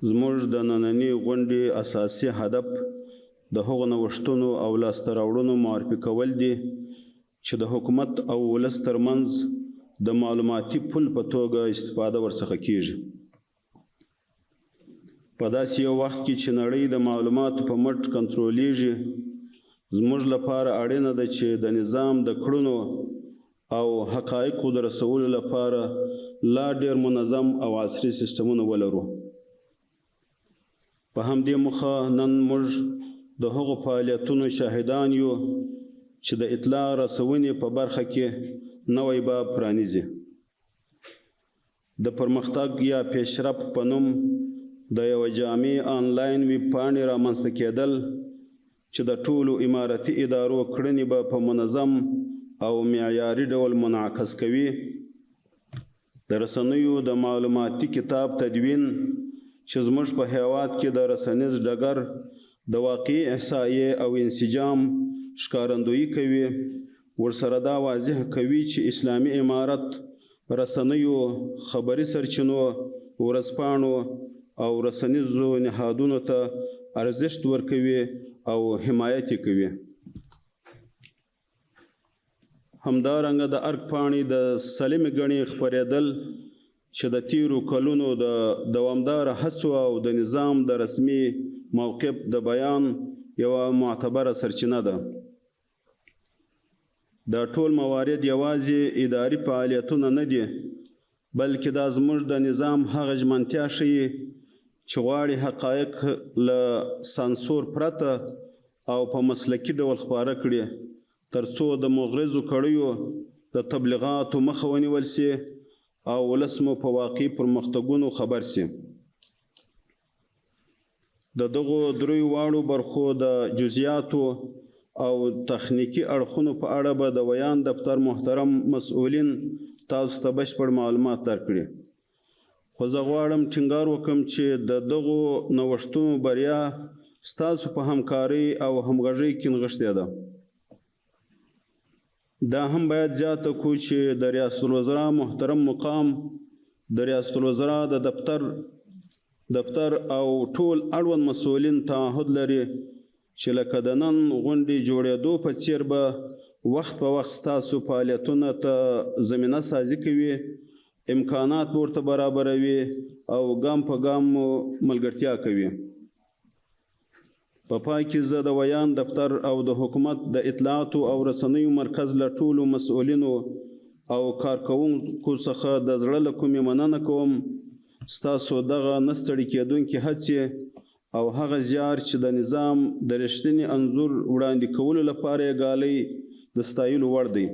زموږ د نننۍ غونډې اساسي هدف د هغو نوښتونو او لاسته راوړنو معرفي کول دي چې د حکومت او ولس ترمنځ د معلوماتي پل په توګه استفاده ورڅخه کیږي. په داسې یو وخت کې چې نړۍ د معلوماتو په مټ کنټرولېږي، زموږ لپاره اړینه ده چې د نظام د کړنو او حقایقو د رسولو لپاره لا ډېر منظم او عصري سیستمونه ولرو. په همدې موخه نن موږ د هغو فعالیتونو شاهدان یو چې د اطلاع رسونې په برخه کې نوی باب پرانیزي. د پرمختګ یا پیشرفت په نوم د یوه جامع آنلاین ویب پاڼې رامنځته کېدل چې د ټولو امارتي ادارو کړنې به په منظم او معیاري ډول منعکس کوي. د رسنیو د معلوماتي کتاب تدوین چې زموږ په هیواد کې د رسنیز ډګر د واقعي احصایې او انسجام ښکارندویي کوي، ورسره دا واضح کوي چې اسلامي امارت رسنیو، خبري سرچینو، ورځپاڼو او رسنیزو نهادونو ته ارزښت ورکوي او حمایت یې کوي. همدارنګه د ارګ پاڼې د سلیمې ګڼې خپرېدل چې د تیرو کلونو د دوامداره هڅو او د نظام د رسمي موقف د بیان یوه معتبره سرچینه ده. دا ټول موارد یوازې اداري فعالیتونه نه دي، بلکې دا زموږ د نظام هغه ژمنتیا ښیي چې غواړي حقایق له سانسور پرته او په مسلکي ډول خپاره کړي، ترڅو د مغرضو کړیو د تبلیغاتو مخه ونیول سي او ولس مو په واقعي پرمختګونو خبر سي. د دغو دریو واړو برخو د جزئیاتو او تخنیکي اړخونو په اړه به د ویان دفتر محترم مسؤلین تاسو ته بشپړ معلومات درکړي. خو زه غواړم ټینګار وکړم چې د دغو نوښتونو بریا ستاسو په همکارۍ او همغږۍ کې نغښتې ده. دا هم باید زیاته کړو چې د ریاست الوزرا محترم مقام د ریاست الوزرا د دفتر او ټول اړوند مسؤلین تعهد لري چې لکه د نن غونډې جوړېدو په څیر به وخت په وخت ستاسو فعالیتونه ته زمینه سازي کوي، امکانات ورته برابروي او ګام په ګام ملګرتیا کوي. په پای کې زه د ویان دفتر او د حکومت د اطلاعاتو او رسنیو مرکز له ټولو مسؤلینو او کارکوونکو څخه د زړه له کومې مننه کوم. ستاسو دغه نه ستړي کېدونکې هڅې او هغه زیار چې د نظام د رښتیني انځور وړاندې کولو لپاره یې ګالئ د ستایلو وړ دی.